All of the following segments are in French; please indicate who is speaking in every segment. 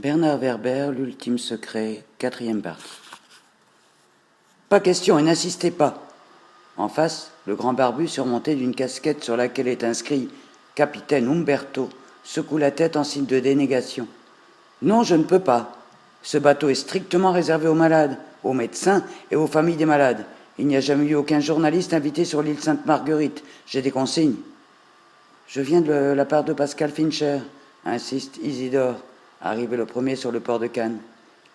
Speaker 1: Bernard Werber, l'ultime secret, 4e partie. Pas question, et n'insistez pas. En face, le grand barbu surmonté d'une casquette sur laquelle est inscrit « Capitaine Umberto » secoue la tête en signe de dénégation. Non, je ne peux pas. Ce bateau est strictement réservé aux malades, aux médecins et aux familles des malades. Il n'y a jamais eu aucun journaliste invité sur l'île Sainte-Marguerite. J'ai des consignes. Je viens de la part de Pascal Fincher, insiste Isidore, arrivé le premier sur le port de Cannes.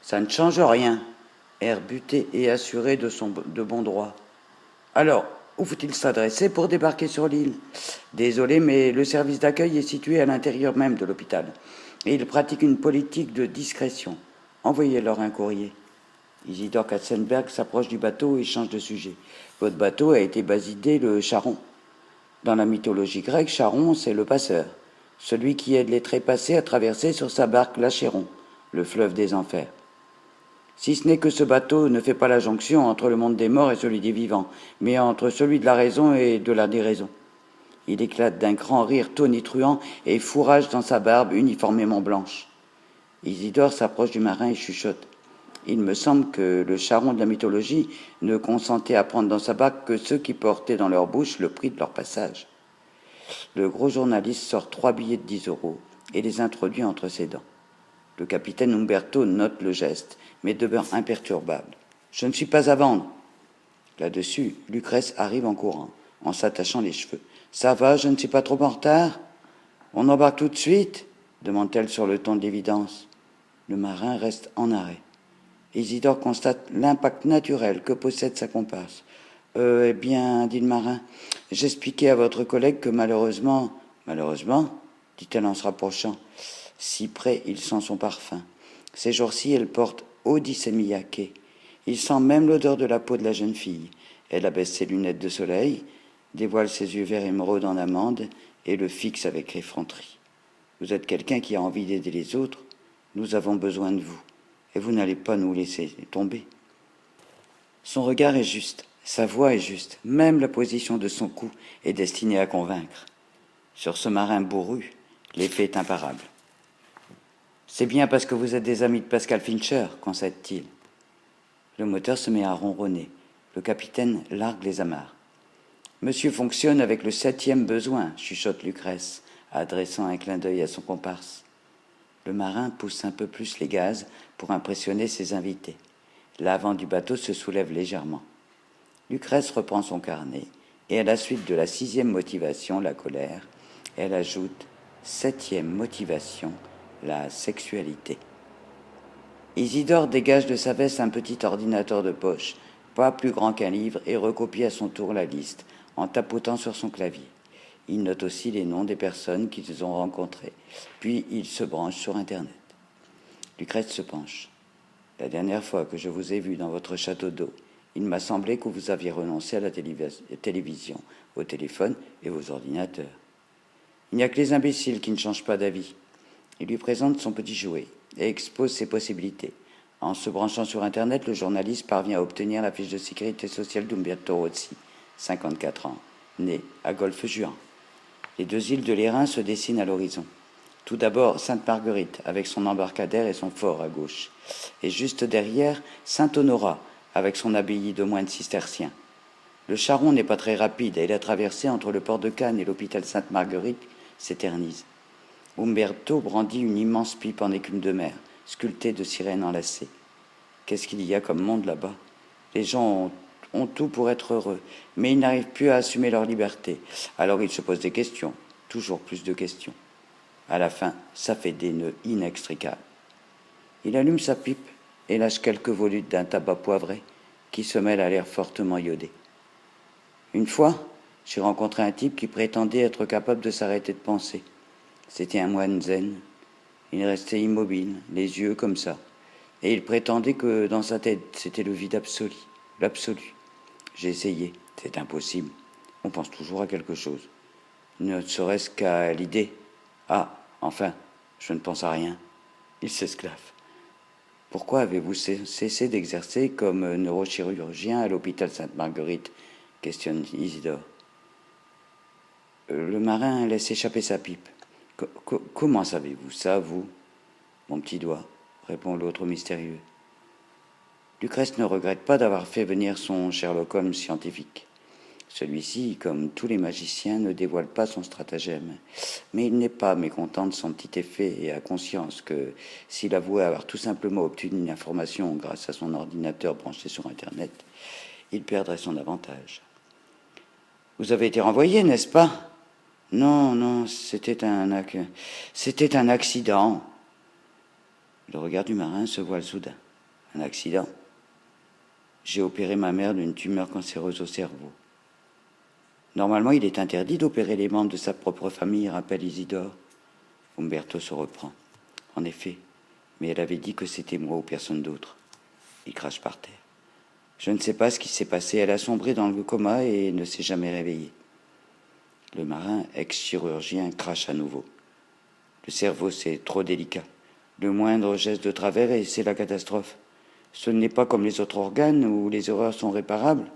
Speaker 1: Ça ne change rien. Air buté et assuré de bon droit. Alors, où faut-il s'adresser pour débarquer sur l'île? Désolé, mais le service d'accueil est situé à l'intérieur même de l'hôpital. Et il pratique une politique de discrétion. Envoyez-leur un courrier. Isidore Katzenberg s'approche du bateau et change de sujet. Votre bateau a été baptisé le Charon. Dans la mythologie grecque, Charon, c'est le passeur, celui qui aide les trépassés à traverser sur sa barque l'Achéron, le fleuve des enfers. Si ce n'est que ce bateau ne fait pas la jonction entre le monde des morts et celui des vivants, mais entre celui de la raison et de la déraison. Il éclate d'un grand rire tonitruant et fourrage dans sa barbe uniformément blanche. Isidore s'approche du marin et chuchote. Il me semble que le Charon de la mythologie ne consentait à prendre dans sa barque que ceux qui portaient dans leur bouche le prix de leur passage. Le gros journaliste sort 3 billets de 10 € et les introduit entre ses dents. Le capitaine Umberto note le geste, mais demeure imperturbable. « Je ne suis pas à vendre. » Là-dessus, Lucrèce arrive en courant, en s'attachant les cheveux. « Ça va, je ne suis pas trop en retard? On embarque tout de suite ?» demande-t-elle sur le ton de l'évidence. Le marin reste en arrêt. Isidore constate l'impact naturel que possède sa comparse. Eh bien, dit le marin, j'expliquais à votre collègue que malheureusement... Malheureusement, dit-elle en se rapprochant. Si près, il sent son parfum. Ces jours-ci, elle porte eau di Semillake. Il sent même l'odeur de la peau de la jeune fille. Elle abaisse ses lunettes de soleil, dévoile ses yeux verts émeraude en amande et le fixe avec effronterie. Vous êtes quelqu'un qui a envie d'aider les autres. Nous avons besoin de vous. Et vous n'allez pas nous laisser tomber. Son regard est juste, sa voix est juste, même la position de son cou est destinée à convaincre. Sur ce marin bourru, l'effet est imparable. C'est bien parce que vous êtes des amis de Pascal Fincher, concède-t-il. Le moteur se met à ronronner. Le capitaine largue les amarres. Monsieur fonctionne avec le 7e besoin, chuchote Lucrèce, adressant un clin d'œil à son comparse. Le marin pousse un peu plus les gaz pour impressionner ses invités. L'avant du bateau se soulève légèrement. Lucrèce reprend son carnet et à la suite de la 6e motivation, la colère, elle ajoute 7e motivation, la sexualité. Isidore dégage de sa veste un petit ordinateur de poche, pas plus grand qu'un livre, et recopie à son tour la liste en tapotant sur son clavier. Il note aussi les noms des personnes qu'ils ont rencontrées. Puis il se branche sur Internet. Lucrèce se penche. La dernière fois que je vous ai vu dans votre château d'eau, il m'a semblé que vous aviez renoncé à la télévision, au téléphone et aux ordinateurs. Il n'y a que les imbéciles qui ne changent pas d'avis. Il lui présente son petit jouet et expose ses possibilités. En se branchant sur Internet, le journaliste parvient à obtenir la fiche de sécurité sociale d'Umberto Rozzi, 54 ans, né à Golfe-Juan. Les 2 îles de l'Airain se dessinent à l'horizon. Tout d'abord, Sainte-Marguerite, avec son embarcadère et son fort à gauche. Et juste derrière, Saint-Honorat, avec son abbaye de moines cisterciens. Le Charon n'est pas très rapide et la traversée entre le port de Cannes et l'hôpital Sainte-Marguerite s'éternise. Umberto brandit une immense pipe en écume de mer, sculptée de sirènes enlacées. Qu'est-ce qu'il y a comme monde là-bas? Les gens ont tout pour être heureux, mais ils n'arrivent plus à assumer leur liberté. Alors ils se posent des questions, toujours plus de questions. À la fin, ça fait des nœuds inextricables. Il allume sa pipe et lâche quelques volutes d'un tabac poivré qui se mêle à l'air fortement iodé. Une fois, j'ai rencontré un type qui prétendait être capable de s'arrêter de penser. C'était un moine zen. Il restait immobile, les yeux comme ça. Et il prétendait que dans sa tête, c'était le vide absolu, l'absolu. J'ai essayé, c'est impossible. On pense toujours à quelque chose. Ne serait-ce qu'à l'idée. Ah, enfin, je ne pense à rien. Il s'esclave. Pourquoi avez-vous cessé d'exercer comme neurochirurgien à l'hôpital Sainte-Marguerite? Questionne Isidore. Le marin laisse échapper sa pipe. Comment savez-vous ça, vous? Mon petit doigt. répond l'autre mystérieux. Lucrèce ne regrette pas d'avoir fait venir son Sherlock Holmes scientifique. Celui-ci, comme tous les magiciens, ne dévoile pas son stratagème, mais il n'est pas mécontent de son petit effet et a conscience que s'il avouait avoir tout simplement obtenu une information grâce à son ordinateur branché sur Internet, il perdrait son avantage. « Vous avez été renvoyé, n'est-ce pas ?»« Non, c'était un accident. » Le regard du marin se voile soudain. « Un accident ? J'ai opéré ma mère d'une tumeur cancéreuse au cerveau. » Normalement, il est interdit d'opérer les membres de sa propre famille, rappelle Isidore. Umberto se reprend. En effet, mais elle avait dit que c'était moi ou personne d'autre. Il crache par terre. Je ne sais pas ce qui s'est passé. Elle a sombré dans le coma et ne s'est jamais réveillée. Le marin, ex-chirurgien, crache à nouveau. Le cerveau, c'est trop délicat. Le moindre geste de travers et c'est la catastrophe. Ce n'est pas comme les autres organes où les erreurs sont réparables.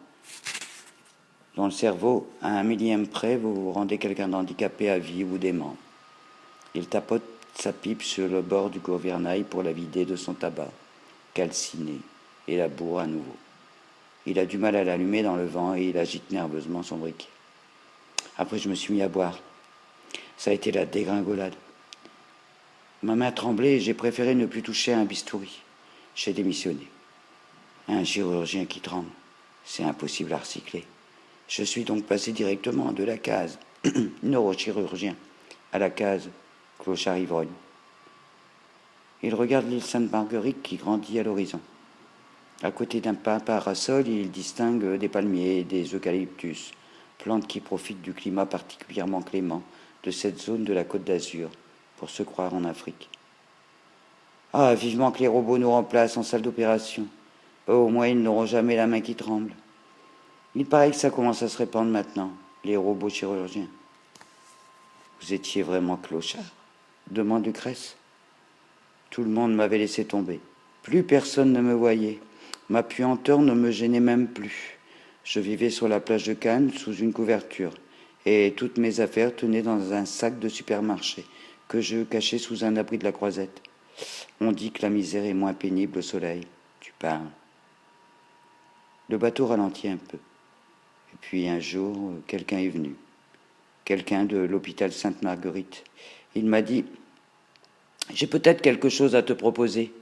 Speaker 1: Dans le cerveau, à 1/1000 près, vous rendez quelqu'un d'handicapé à vie ou dément. Il tapote sa pipe sur le bord du gouvernail pour la vider de son tabac, calciné, et la bourre à nouveau. Il a du mal à l'allumer dans le vent et il agite nerveusement son briquet. Après, je me suis mis à boire. Ça a été la dégringolade. Ma main tremblait et j'ai préféré ne plus toucher à un bistouri. J'ai démissionné. Un chirurgien qui tremble, c'est impossible à recycler. Je suis donc passé directement de la case neurochirurgien à la case clochard-ivrogne. Il regarde l'île Sainte-Marguerite qui grandit à l'horizon. À côté d'un parasol, il distingue des palmiers et des eucalyptus, plantes qui profitent du climat particulièrement clément de cette zone de la Côte d'Azur pour se croire en Afrique. Ah, vivement que les robots nous remplacent en salle d'opération. Au moins, ils n'auront jamais la main qui tremble. Il paraît que ça commence à se répandre maintenant, les robots chirurgiens. Vous étiez vraiment clochard ? Demande Lucrèce. Tout le monde m'avait laissé tomber. Plus personne ne me voyait. Ma puanteur ne me gênait même plus. Je vivais sur la plage de Cannes sous une couverture, et toutes mes affaires tenaient dans un sac de supermarché que je cachais sous un abri de la Croisette. On dit que la misère est moins pénible au soleil. Tu parles. Le bateau ralentit un peu. Et puis un jour, quelqu'un est venu. Quelqu'un de l'hôpital Sainte-Marguerite. Il m'a dit « J'ai peut-être quelque chose à te proposer.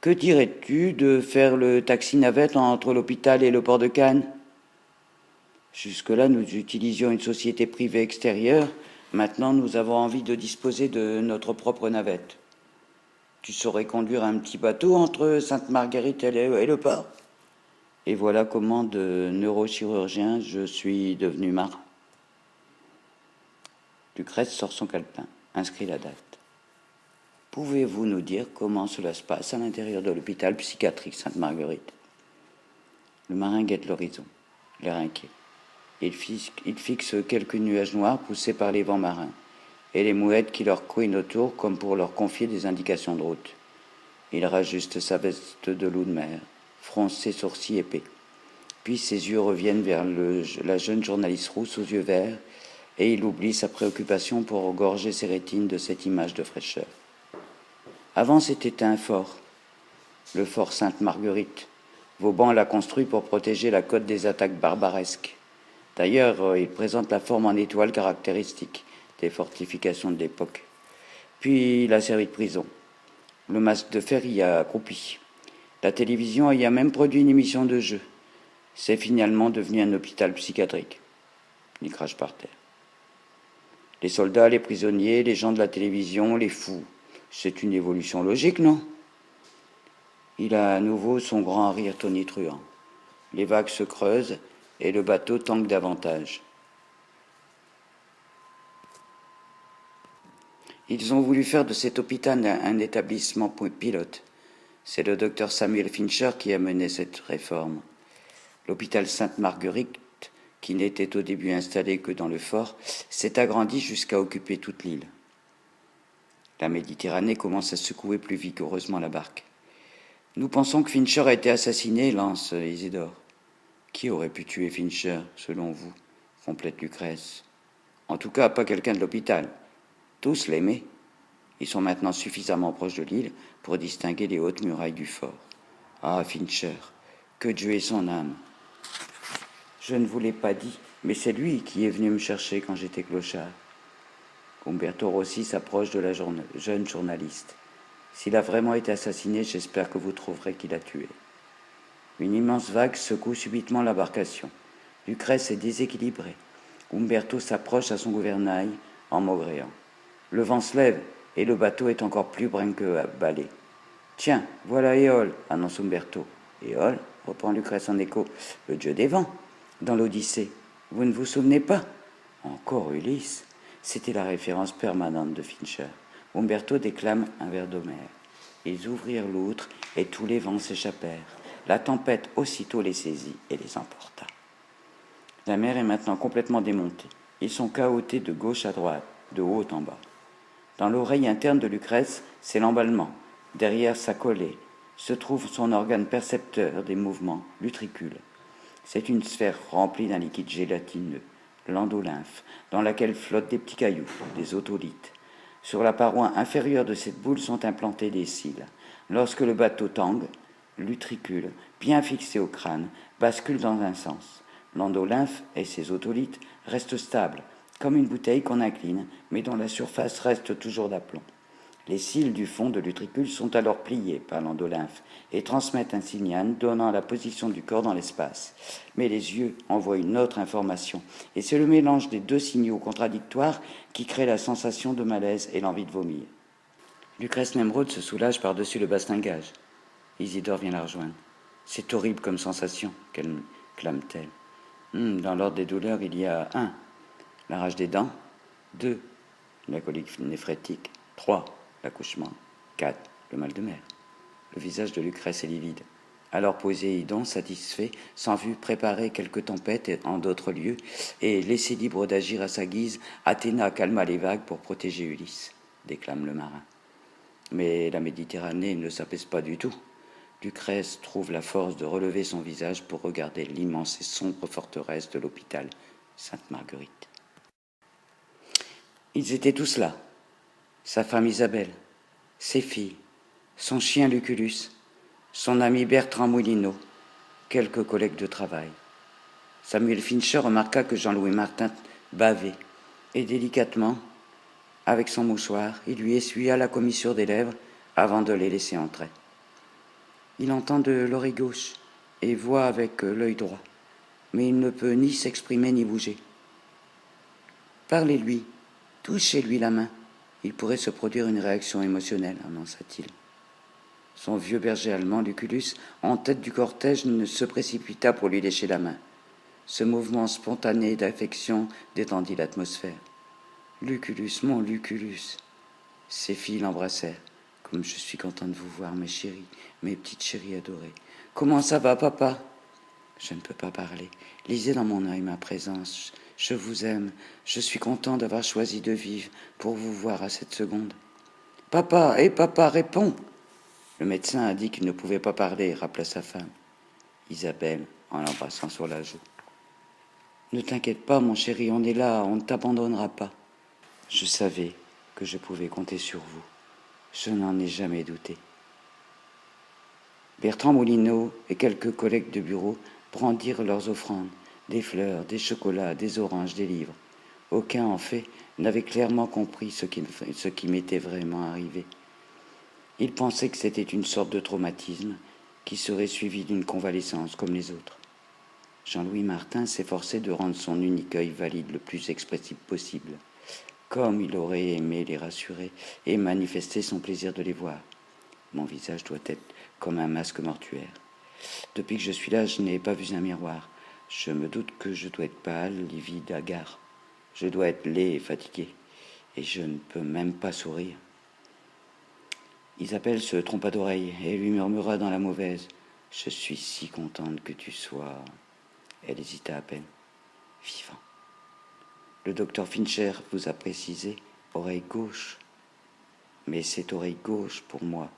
Speaker 1: Que dirais-tu de faire le taxi-navette entre l'hôpital et le port de Cannes ?» Jusque-là, nous utilisions une société privée extérieure. Maintenant, nous avons envie de disposer de notre propre navette. Tu saurais conduire un petit bateau entre Sainte-Marguerite et le port ? Et voilà comment, de neurochirurgien, je suis devenu marin. Lucrèce sort son calepin, inscrit la date. Pouvez-vous nous dire comment cela se passe à l'intérieur de l'hôpital psychiatrique Sainte-Marguerite ? Le marin guette l'horizon, l'air inquiet. Il fixe quelques nuages noirs poussés par les vents marins, et les mouettes qui leur couinent autour comme pour leur confier des indications de route. Il rajuste sa veste de loup de mer, fronce ses sourcils épais. Puis ses yeux reviennent vers la jeune journaliste rousse aux yeux verts, et il oublie sa préoccupation pour regorger ses rétines de cette image de fraîcheur. Avant, c'était un fort, le fort Sainte-Marguerite. Vauban l'a construit pour protéger la côte des attaques barbaresques. D'ailleurs, il présente la forme en étoile caractéristique des fortifications de l'époque. Puis il a servi de prison. Le masque de fer y a accroupi. La télévision y a même produit une émission de jeu. C'est finalement devenu un hôpital psychiatrique. Il crache par terre. Les soldats, les prisonniers, les gens de la télévision, les fous. C'est une évolution logique, non ? Il a à nouveau son grand rire tonitruant. Les vagues se creusent et le bateau tangue davantage. Ils ont voulu faire de cet hôpital un établissement pilote. C'est le docteur Samuel Fincher qui a mené cette réforme. L'hôpital Sainte-Marguerite, qui n'était au début installé que dans le fort, s'est agrandi jusqu'à occuper toute l'île. La Méditerranée commence à secouer plus vigoureusement la barque. Nous pensons que Fincher a été assassiné, lance Isidore. Qui aurait pu tuer Fincher, selon vous ? Complète Lucrèce. En tout cas, pas quelqu'un de l'hôpital. Tous l'aimaient. Ils sont maintenant suffisamment proches de l'île pour distinguer les hautes murailles du fort. Ah, Fincher, que Dieu ait son âme. Je ne vous l'ai pas dit, mais c'est lui qui est venu me chercher quand j'étais clochard. Umberto Rossi s'approche de la jeune journaliste. S'il a vraiment été assassiné, j'espère que vous trouverez qui l'a tué. Une immense vague secoue subitement l'embarcation. Lucrèce est déséquilibrée. Umberto s'approche à son gouvernail en maugréant. Le vent se lève et le bateau est encore plus brun que balai. Tiens, voilà Éole, annonce Umberto. Éole, reprend Lucrèce en écho, le dieu des vents, dans l'Odyssée. Vous ne vous souvenez pas? Encore Ulysse. C'était la référence permanente de Fincher. Umberto déclame un vers d'Homère. Ils ouvrirent l'outre et tous les vents s'échappèrent. La tempête aussitôt les saisit et les emporta. La mer est maintenant complètement démontée. Ils sont cahotés de gauche à droite, de haut en bas. Dans l'oreille interne de Lucrèce, c'est l'emballement. Derrière sa collée se trouve son organe percepteur des mouvements, l'utricule. C'est une sphère remplie d'un liquide gélatineux, l'endolymphe, dans laquelle flottent des petits cailloux, des otolithes. Sur la paroi inférieure de cette boule sont implantés des cils. Lorsque le bateau tangue, l'utricule, bien fixé au crâne, bascule dans un sens. L'endolymphe et ses otolithes restent stables, comme une bouteille qu'on incline, mais dont la surface reste toujours d'aplomb. Les cils du fond de l'utricule sont alors pliés par l'endolymphe et transmettent un signal donnant la position du corps dans l'espace. Mais les yeux envoient une autre information, et c'est le mélange des deux signaux contradictoires qui crée la sensation de malaise et l'envie de vomir. Lucrèce Nemrod se soulage par-dessus le bastingage. Isidore vient la rejoindre. C'est horrible comme sensation, clame-t-elle. Dans l'ordre des douleurs, il y a 1. La rage des dents. 2. La colique néphrétique. 3. L'accouchement. 4. Le mal de mer. Le visage de Lucrèce est livide. Alors Poséidon, satisfait, s'en fut préparer quelques tempêtes en d'autres lieux, et laissé libre d'agir à sa guise, Athéna calma les vagues pour protéger Ulysse, déclame le marin. Mais la Méditerranée ne s'apaise pas du tout. Lucrèce trouve la force de relever son visage pour regarder l'immense et sombre forteresse de l'hôpital Sainte-Marguerite. Ils étaient tous là. Sa femme Isabelle, ses filles, son chien Lucullus, son ami Bertrand Moulineau, quelques collègues de travail. Samuel Fincher remarqua que Jean-Louis Martin bavait, et délicatement, avec son mouchoir, il lui essuya la commissure des lèvres avant de les laisser entrer. Il entend de l'oreille gauche et voit avec l'œil droit, mais il ne peut ni s'exprimer ni bouger. Parlez-lui, touchez-lui la main. Il pourrait se produire une réaction émotionnelle, annonça-t-il. Son vieux berger allemand, Lucullus, en tête du cortège, ne se précipita pour lui lécher la main. Ce mouvement spontané d'affection détendit l'atmosphère. Lucullus, mon Lucullus. Ses filles l'embrassèrent. Comme je suis content de vous voir, mes chéris, mes petites chéries adorées. Comment ça va, papa? Je ne peux pas parler. Lisez dans mon œil ma présence. Je vous aime. Je suis content d'avoir choisi de vivre pour vous voir à cette seconde. Papa, papa, réponds! Le médecin a dit qu'il ne pouvait pas parler, rappela sa femme. Isabelle, en l'embrassant sur la joue. Ne t'inquiète pas, mon chéri, on est là, on ne t'abandonnera pas. Je savais que je pouvais compter sur vous. Je n'en ai jamais douté. Bertrand Moulineau et quelques collègues de bureau brandirent leurs offrandes, des fleurs, des chocolats, des oranges, des livres. Aucun, en fait, n'avait clairement compris ce qui m'était vraiment arrivé. Ils pensaient que c'était une sorte de traumatisme qui serait suivi d'une convalescence comme les autres. Jean-Louis Martin s'efforçait de rendre son unique œil valide le plus expressif possible, comme il aurait aimé les rassurer et manifester son plaisir de les voir. Mon visage doit être comme un masque mortuaire. Depuis que je suis là, je n'ai pas vu un miroir. Je me doute que je dois être pâle, livide, hagard. Je dois être laid et fatigué. Et je ne peux même pas sourire. Isabelle se trompa d'oreille et lui murmura dans la mauvaise. « Je suis si contente que tu sois... » Elle hésita à peine. « Vivant. » Le docteur Fincher vous a précisé oreille gauche. Mais c'est oreille gauche pour moi.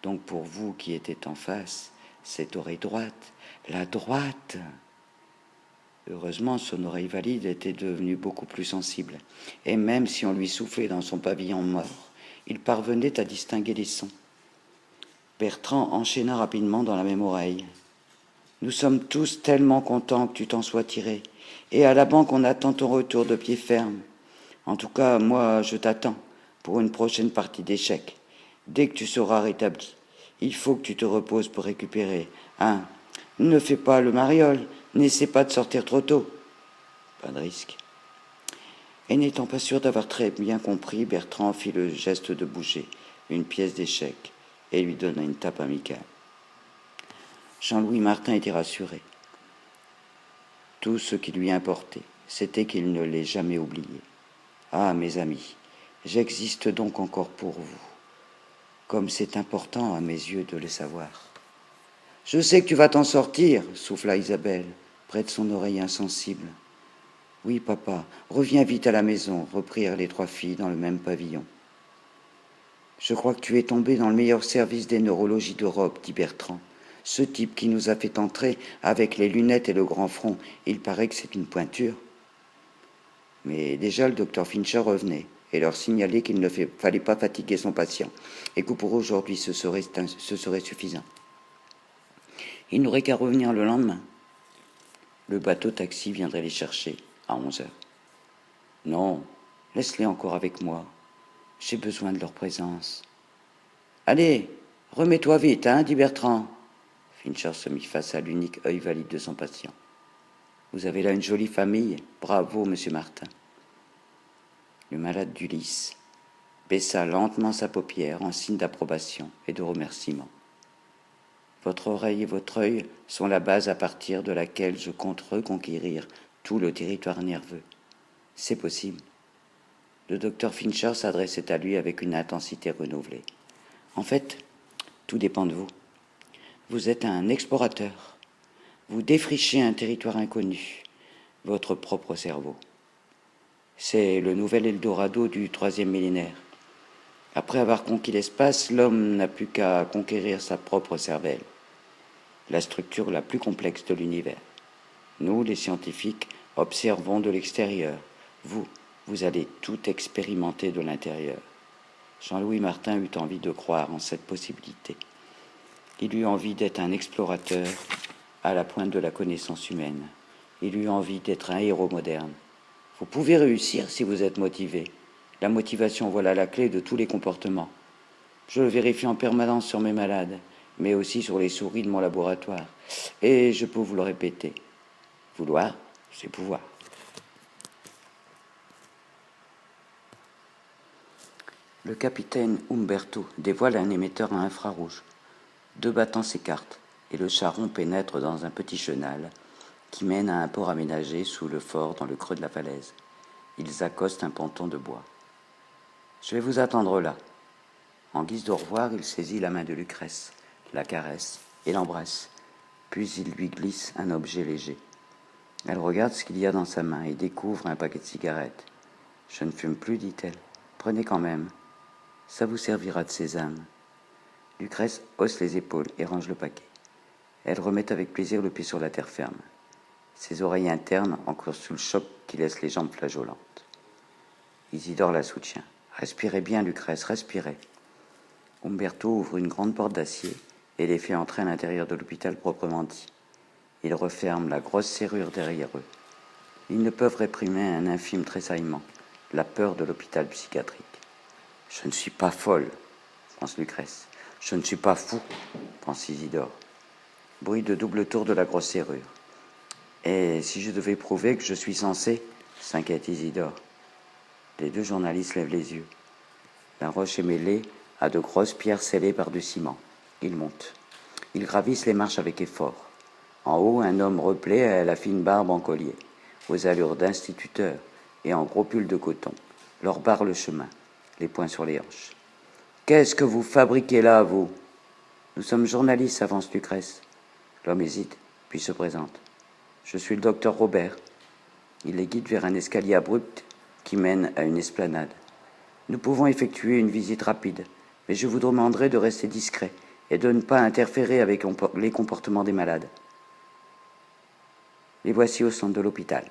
Speaker 1: Donc pour vous qui étiez en face, c'est oreille droite. La droite. Heureusement, son oreille valide était devenue beaucoup plus sensible. Et même si on lui soufflait dans son pavillon mort, il parvenait à distinguer les sons. Bertrand enchaîna rapidement dans la même oreille. « Nous sommes tous tellement contents que tu t'en sois tiré. Et à la banque, on attend ton retour de pied ferme. En tout cas, moi, je t'attends pour une prochaine partie d'échecs. Dès que tu seras rétabli, il faut que tu te reposes pour récupérer. Hein, ne fais pas le mariole, n'essaie pas de sortir trop tôt. » Pas de risque. Et n'étant pas sûr d'avoir très bien compris, Bertrand fit le geste de bouger une pièce d'échecs et lui donna une tape amicale. Jean-Louis Martin était rassuré. Tout ce qui lui importait, c'était qu'il ne l'ait jamais oublié. Ah, mes amis, j'existe donc encore pour vous, comme c'est important à mes yeux de le savoir. Je sais que tu vas t'en sortir, souffla Isabelle, près de son oreille insensible. Oui, papa, reviens vite à la maison, reprirent les trois filles dans le même pavillon. Je crois que tu es tombé dans le meilleur service des neurologies d'Europe, dit Bertrand. Ce type qui nous a fait entrer avec les lunettes et le grand front, il paraît que c'est une pointure. Mais déjà le docteur Fincher revenait et leur signalait qu'il ne fallait pas fatiguer son patient et que pour aujourd'hui ce serait suffisant. Il n'aurait qu'à revenir le lendemain. Le bateau-taxi viendrait les chercher à 11h. Non, laisse-les encore avec moi. J'ai besoin de leur présence. Allez, remets-toi vite, hein, dit Bertrand. Fincher se mit face à l'unique œil valide de son patient. Vous avez là une jolie famille. Bravo, monsieur Martin. Le malade d'Ulysse baissa lentement sa paupière en signe d'approbation et de remerciement. Votre oreille et votre œil sont la base à partir de laquelle je compte reconquérir tout le territoire nerveux. C'est possible. Le docteur Fincher s'adressait à lui avec une intensité renouvelée. En fait, tout dépend de vous. Vous êtes un explorateur. Vous défrichez un territoire inconnu, votre propre cerveau. C'est le nouvel Eldorado du 3e millénaire. Après avoir conquis l'espace, l'homme n'a plus qu'à conquérir sa propre cervelle, la structure la plus complexe de l'univers. Nous, les scientifiques, observons de l'extérieur. Vous allez tout expérimenter de l'intérieur. Jean-Louis Martin eut envie de croire en cette possibilité. Il eut envie d'être un explorateur à la pointe de la connaissance humaine. Il eut envie d'être un héros moderne. Vous pouvez réussir si vous êtes motivé. La motivation, voilà la clé de tous les comportements. Je le vérifie en permanence sur mes malades, mais aussi sur les souris de mon laboratoire. Et je peux vous le répéter. Vouloir, c'est pouvoir. Le capitaine Umberto dévoile un émetteur à infrarouge. 2 battants s'écartent et le charron pénètre dans un petit chenal qui mène à un port aménagé sous le fort dans le creux de la falaise. Ils accostent un ponton de bois. « Je vais vous attendre là. » En guise d'au revoir, il saisit la main de Lucrèce, la caresse et l'embrasse. Puis il lui glisse un objet léger. Elle regarde ce qu'il y a dans sa main et découvre un paquet de cigarettes. « Je ne fume plus, dit-elle. Prenez quand même. Ça vous servira de sésame. » Lucrèce hausse les épaules et range le paquet. Elle remet avec plaisir le pied sur la terre ferme. Ses oreilles internes encore sous le choc qui laisse les jambes flageolantes. Isidore la soutient. « Respirez bien, Lucrèce, respirez. » Umberto ouvre une grande porte d'acier et les fait entrer à l'intérieur de l'hôpital proprement dit. Ils referment la grosse serrure derrière eux. Ils ne peuvent réprimer un infime tressaillement, la peur de l'hôpital psychiatrique. « Je ne suis pas folle, » pense Lucrèce. « Je ne suis pas fou, » pense Isidore. Bruit de double tour de la grosse serrure. « Et si je devais prouver que je suis censé ?» s'inquiète Isidore. Les 2 journalistes lèvent les yeux. La roche est mêlée à de grosses pierres scellées par du ciment. Ils montent. Ils gravissent les marches avec effort. En haut, un homme replé à la fine barbe en collier, aux allures d'instituteur et en gros pull de coton, leur barre le chemin, les poings sur les hanches. « Qu'est-ce que vous fabriquez là, vous ?»« Nous sommes journalistes, avance Lucrèce. » L'homme hésite, puis se présente. « Je suis le docteur Robert. » Il les guide vers un escalier abrupt qui mène à une esplanade. « Nous pouvons effectuer une visite rapide, mais je vous demanderai de rester discret et de ne pas interférer avec les comportements des malades. » Les voici au centre de l'hôpital.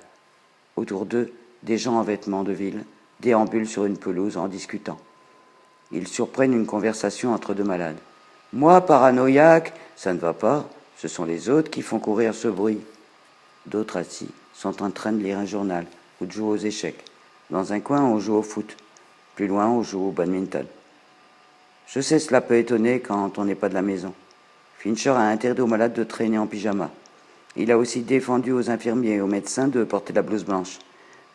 Speaker 1: Autour d'eux, des gens en vêtements de ville déambulent sur une pelouse en discutant. Ils surprennent une conversation entre deux malades. « Moi, paranoïaque, ça ne va pas. Ce sont les autres qui font courir ce bruit. » D'autres assis sont en train de lire un journal ou de jouer aux échecs. Dans un coin, on joue au foot. Plus loin, on joue au badminton. Je sais, cela peut étonner quand on n'est pas de la maison. Fincher a interdit aux malades de traîner en pyjama. Il a aussi défendu aux infirmiers et aux médecins de porter la blouse blanche.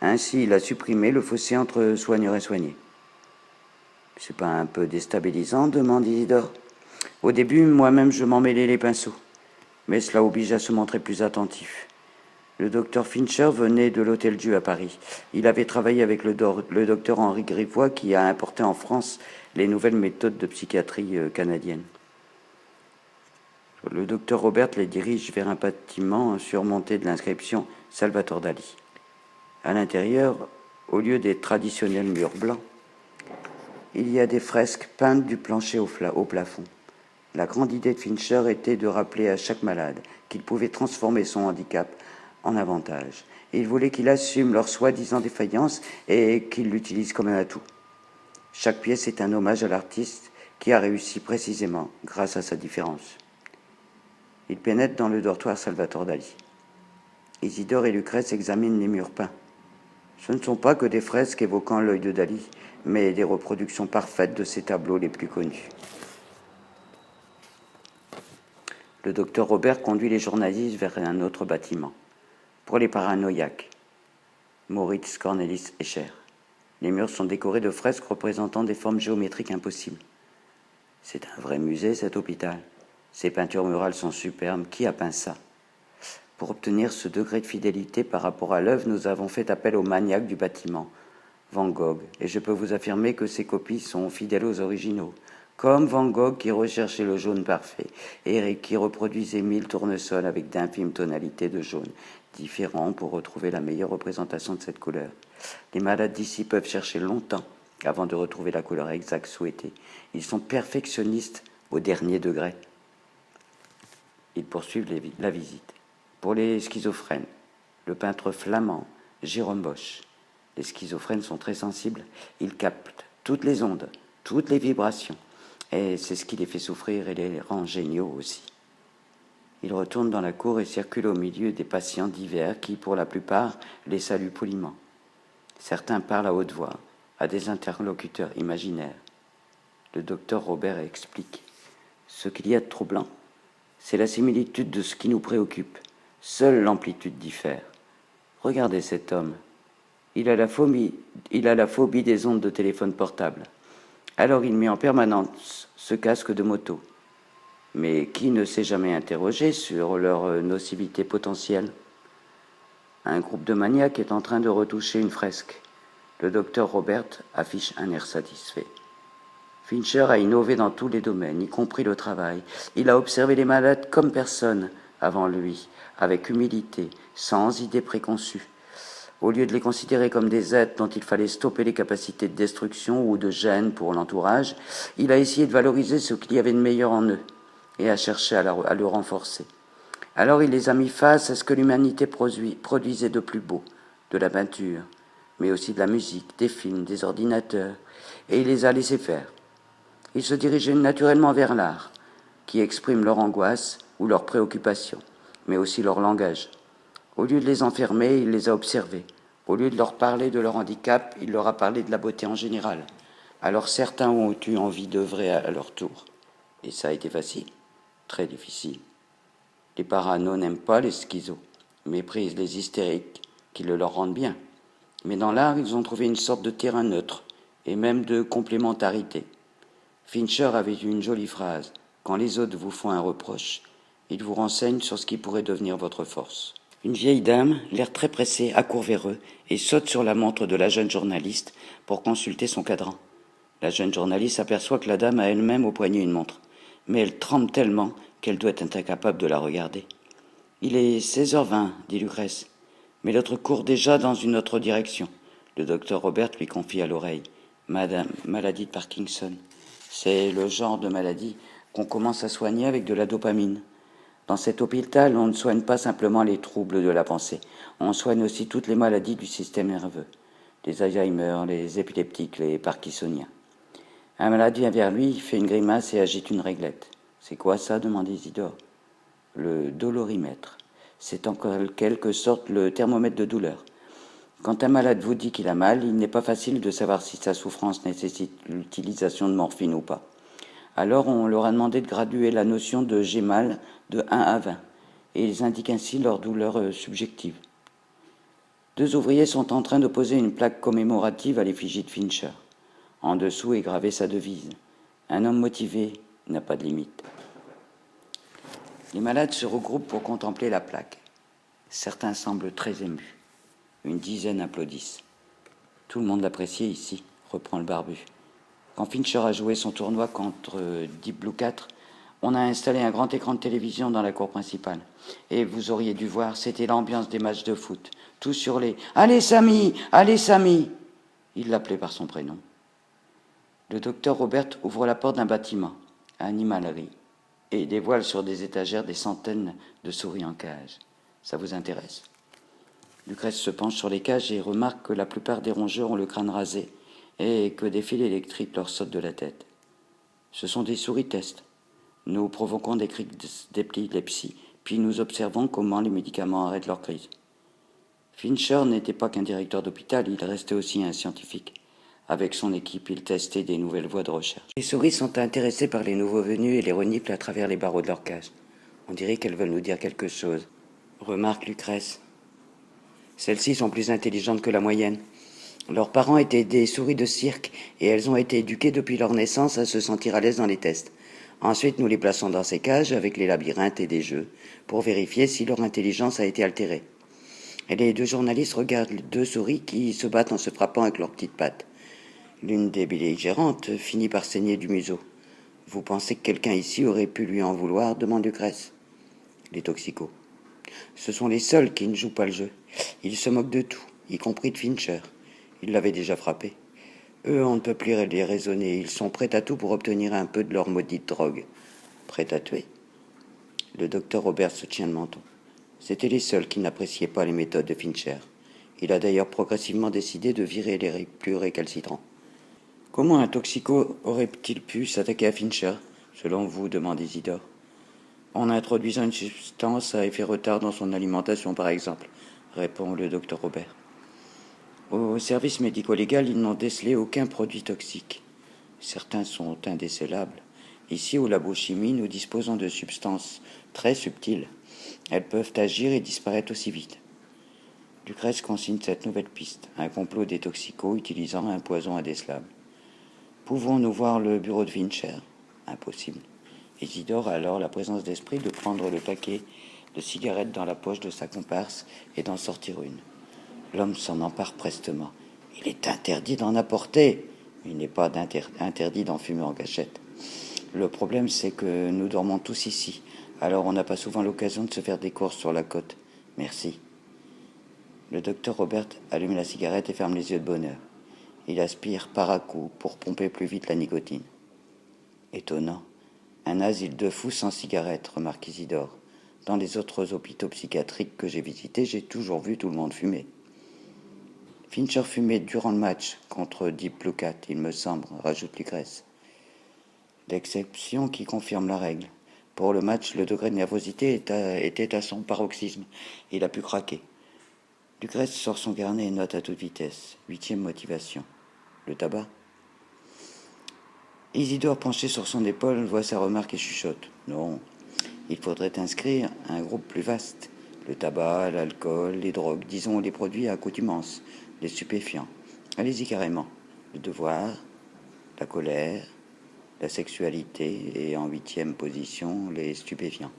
Speaker 1: Ainsi, il a supprimé le fossé entre soigneurs et soignés. « C'est pas un peu déstabilisant ?» demande Isidore. « Au début, moi-même, je m'en mêlais les pinceaux. Mais cela oblige à se montrer plus attentif. » Le docteur Fincher venait de l'Hôtel Dieu à Paris. Il avait travaillé avec le docteur Henri Griffois qui a importé en France les nouvelles méthodes de psychiatrie canadiennes. Le docteur Robert les dirige vers un bâtiment surmonté de l'inscription Salvatore Dali. À l'intérieur, au lieu des traditionnels murs blancs, il y a des fresques peintes du plancher au plafond. La grande idée de Fincher était de rappeler à chaque malade qu'il pouvait transformer son handicap en avantage. Il voulait qu'il assume leur soi-disant défaillance et qu'il l'utilise comme un atout. Chaque pièce est un hommage à l'artiste qui a réussi précisément grâce à sa différence. Il pénètre dans le dortoir Salvatore Dali. Isidore et Lucrèce examinent les murs peints. Ce ne sont pas que des fresques évoquant l'œil de Dali, mais des reproductions parfaites de ses tableaux les plus connus. Le docteur Robert conduit les journalistes vers un autre bâtiment. Pour les paranoïaques, Moritz Cornelis Escher. Les murs sont décorés de fresques représentant des formes géométriques impossibles. C'est un vrai musée, cet hôpital. Ces peintures murales sont superbes. Qui a peint ça ? Pour obtenir ce degré de fidélité par rapport à l'œuvre, nous avons fait appel au maniaque du bâtiment, Van Gogh, et je peux vous affirmer que ces copies sont fidèles aux originaux. Comme Van Gogh qui recherchait le jaune parfait et qui reproduisait 1000 tournesols avec d'infimes tonalités de jaune différents pour retrouver la meilleure représentation de cette couleur. Les malades d'ici peuvent chercher longtemps avant de retrouver la couleur exacte souhaitée. Ils sont perfectionnistes au dernier degré. Ils poursuivent la visite. Pour les schizophrènes, le peintre flamand Jérôme Bosch. Les schizophrènes sont très sensibles. Ils captent toutes les ondes, toutes les vibrations. Et c'est ce qui les fait souffrir et les rend géniaux aussi. Ils retournent dans la cour et circulent au milieu des patients divers qui, pour la plupart, les saluent poliment. Certains parlent à haute voix, à des interlocuteurs imaginaires. Le docteur Robert explique. Ce qu'il y a de troublant, c'est la similitude de ce qui nous préoccupe. Seule l'amplitude diffère. Regardez cet homme. Il a la phobie des ondes de téléphone portable. Alors il met en permanence ce casque de moto. Mais qui ne s'est jamais interrogé sur leur nocivité potentielle ? Un groupe de maniaques est en train de retoucher une fresque. Le docteur Robert affiche un air satisfait. Fincher a innové dans tous les domaines, y compris le travail. Il a observé les malades comme personne avant lui, avec humilité, sans idée préconçue. Au lieu de les considérer comme des êtres dont il fallait stopper les capacités de destruction ou de gêne pour l'entourage, il a essayé de valoriser ce qu'il y avait de meilleur en eux et a cherché à le renforcer. Alors il les a mis face à ce que l'humanité produisait de plus beau, de la peinture, mais aussi de la musique, des films, des ordinateurs, et il les a laissés faire. Ils se dirigeaient naturellement vers l'art, qui exprime leur angoisse ou leurs préoccupations, mais aussi leur langage. Au lieu de les enfermer, il les a observés. Au lieu de leur parler de leur handicap, il leur a parlé de la beauté en général. Alors certains ont eu envie d'œuvrer à leur tour. Et ça a été facile, très difficile. Les paranos n'aiment pas les schizos, méprisent les hystériques, qui le leur rendent bien. Mais dans l'art, ils ont trouvé une sorte de terrain neutre, et même de complémentarité. Fincher avait une jolie phrase. Quand les autres vous font un reproche, ils vous renseignent sur ce qui pourrait devenir votre force. Une vieille dame, l'air très pressé, accourt vers eux et saute sur la montre de la jeune journaliste pour consulter son cadran. La jeune journaliste aperçoit que la dame a elle-même au poignet une montre, mais elle tremble tellement qu'elle doit être incapable de la regarder. « Il est 16h20, dit Lucrèce, mais l'autre court déjà dans une autre direction. » Le docteur Robert lui confie à l'oreille. « Madame, maladie de Parkinson. C'est le genre de maladie qu'on commence à soigner avec de la dopamine. Dans cet hôpital, on ne soigne pas simplement les troubles de la pensée, on soigne aussi toutes les maladies du système nerveux, les Alzheimer, les épileptiques, les parkinsoniens. Un malade vient vers lui, fait une grimace et agite une réglette. C'est quoi ça demande Isidore. Le dolorimètre. C'est en quelque sorte le thermomètre de douleur. Quand un malade vous dit qu'il a mal, il n'est pas facile de savoir si sa souffrance nécessite l'utilisation de morphine ou pas. Alors on leur a demandé de graduer la notion de j'ai mal de 1 à 20, et ils indiquent ainsi leur douleur subjective. 2 ouvriers sont en train de poser une plaque commémorative à l'effigie de Fincher. En dessous est gravée sa devise. Un homme motivé n'a pas de limite. Les malades se regroupent pour contempler la plaque. Certains semblent très émus. Une dizaine applaudissent. Tout le monde l'appréciait ici, reprend le barbu. Quand Fincher a joué son tournoi contre Deep Blue 4, on a installé un grand écran de télévision dans la cour principale. Et vous auriez dû voir, c'était l'ambiance des matchs de foot. Tous sur les « Allez Samy, allez Samy !» Il l'appelait par son prénom. Le docteur Robert ouvre la porte d'un bâtiment, animalerie, et dévoile sur des étagères des centaines de souris en cage. Ça vous intéresse? Lucrèce se penche sur les cages et remarque que la plupart des rongeurs ont le crâne rasé et que des fils électriques leur sautent de la tête. Ce sont des souris tests. Nous provoquons des crises d'épilepsie, puis nous observons comment les médicaments arrêtent leur crise. Fincher n'était pas qu'un directeur d'hôpital, il restait aussi un scientifique. Avec son équipe, il testait des nouvelles voies de recherche. Les souris sont intéressées par les nouveaux venus et les reniflent à travers les barreaux de leur cage. On dirait qu'elles veulent nous dire quelque chose, remarque Lucrèce. Celles-ci sont plus intelligentes que la moyenne. Leurs parents étaient des souris de cirque et elles ont été éduquées depuis leur naissance à se sentir à l'aise dans les tests. Ensuite, nous les plaçons dans ces cages avec les labyrinthes et des jeux pour vérifier si leur intelligence a été altérée. Et les 2 journalistes regardent les 2 souris qui se battent en se frappant avec leurs petites pattes. L'une des belligérantes finit par saigner du museau. « Vous pensez que quelqu'un ici aurait pu lui en vouloir » demande Lucrèce. Les toxicos. Ce sont les seuls qui ne jouent pas le jeu. Ils se moquent de tout, y compris de Fincher. Ils l'avaient déjà frappé. Eux, on ne peut plus les raisonner. Ils sont prêts à tout pour obtenir un peu de leur maudite drogue. Prêts à tuer. Le docteur Robert se tient le menton. C'étaient les seuls qui n'appréciaient pas les méthodes de Fincher. Il a d'ailleurs progressivement décidé de virer les plus récalcitrants. Comment un toxico aurait-il pu s'attaquer à Fincher, selon vous, demande Isidore. En introduisant une substance à effet retard dans son alimentation, par exemple, répond le docteur Robert. Au service médico-légal, ils n'ont décelé aucun produit toxique. Certains sont indécélables. Ici, au labo chimie, nous disposons de substances très subtiles. Elles peuvent agir et disparaître aussi vite. Lucrèce consigne cette nouvelle piste, un complot des toxicos utilisant un poison indécelable. Pouvons-nous voir le bureau de Fincher? Impossible. Isidore a alors la présence d'esprit de prendre le paquet de cigarettes dans la poche de sa comparse et d'en sortir une. L'homme s'en empare prestement. Il est interdit d'en apporter. Il n'est pas interdit d'en fumer en cachette. Le problème, c'est que nous dormons tous ici. Alors on n'a pas souvent l'occasion de se faire des courses sur la côte. Merci. Le docteur Robert allume la cigarette et ferme les yeux de bonheur. Il aspire par à coup pour pomper plus vite la nicotine. Étonnant. Un asile de fous sans cigarette, remarque Isidore. Dans les autres hôpitaux psychiatriques que j'ai visités, j'ai toujours vu tout le monde fumer. Fincher fumait durant le match contre Deep Blue 4, il me semble, rajoute Lucrèce. L'exception qui confirme la règle. Pour le match, le degré de nervosité était à son paroxysme. Il a pu craquer. Lucrèce sort son carnet et note à toute vitesse. 8e motivation. Le tabac. Isidore, penché sur son épaule, voit sa remarque et chuchote. Non, il faudrait inscrire un groupe plus vaste. Le tabac, l'alcool, les drogues, disons les produits à accoutumance, les stupéfiants. Allez-y carrément. Le devoir, la colère, la sexualité et en 8e position, les stupéfiants.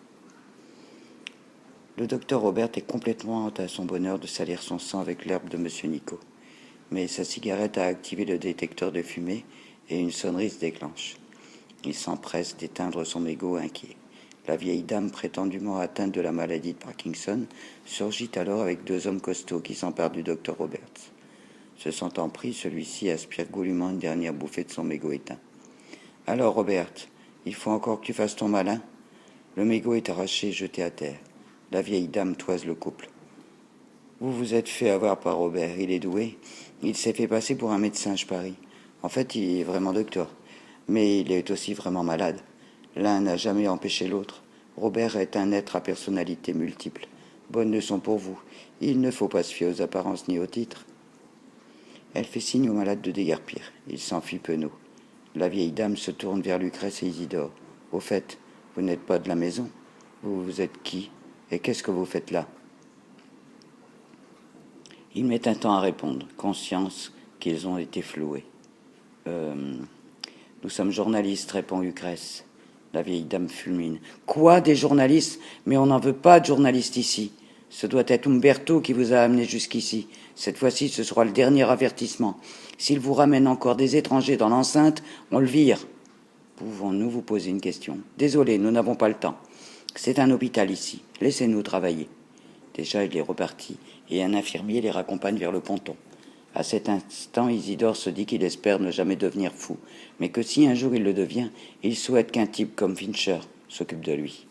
Speaker 1: Le docteur Robert est complètement à son bonheur de salir son sang avec l'herbe de M. Nico. Mais sa cigarette a activé le détecteur de fumée et une sonnerie se déclenche. Il s'empresse d'éteindre son mégot inquiet. La vieille dame prétendument atteinte de la maladie de Parkinson surgit alors avec 2 hommes costauds qui s'emparent du docteur Roberts. Se sentant pris, celui-ci aspire goulûment une dernière bouffée de son mégot éteint. « Alors, Robert, il faut encore que tu fasses ton malin ?» Le mégot est arraché et jeté à terre. La vieille dame toise le couple. « Vous vous êtes fait avoir par Robert, il est doué. Il s'est fait passer pour un médecin, je parie. En fait, il est vraiment docteur. Mais il est aussi vraiment malade. L'un n'a jamais empêché l'autre. Robert est un être à personnalité multiple. Bonne leçon pour vous. Il ne faut pas se fier aux apparences ni aux titres. Elle fait signe au malade de déguerpir. Il s'enfuit penaud. La vieille dame se tourne vers Lucrèce et Isidore. Au fait, vous n'êtes pas de la maison. Vous êtes qui? Et qu'est-ce que vous faites là? Ils mettent un temps à répondre, conscience qu'ils ont été floués. Nous sommes journalistes, répond Lucrèce. La vieille dame fulmine. Quoi, des journalistes? Mais on n'en veut pas de journalistes ici. Ce doit être Umberto qui vous a amené jusqu'ici. Cette fois-ci, ce sera le dernier avertissement. S'il vous ramène encore des étrangers dans l'enceinte, on le vire. Pouvons-nous vous poser une question? Désolé, nous n'avons pas le temps. C'est un hôpital ici. Laissez-nous travailler. Déjà, il est reparti, et un infirmier les raccompagne vers le ponton. À cet instant, Isidore se dit qu'il espère ne jamais devenir fou, mais que si un jour il le devient, il souhaite qu'un type comme Fincher s'occupe de lui.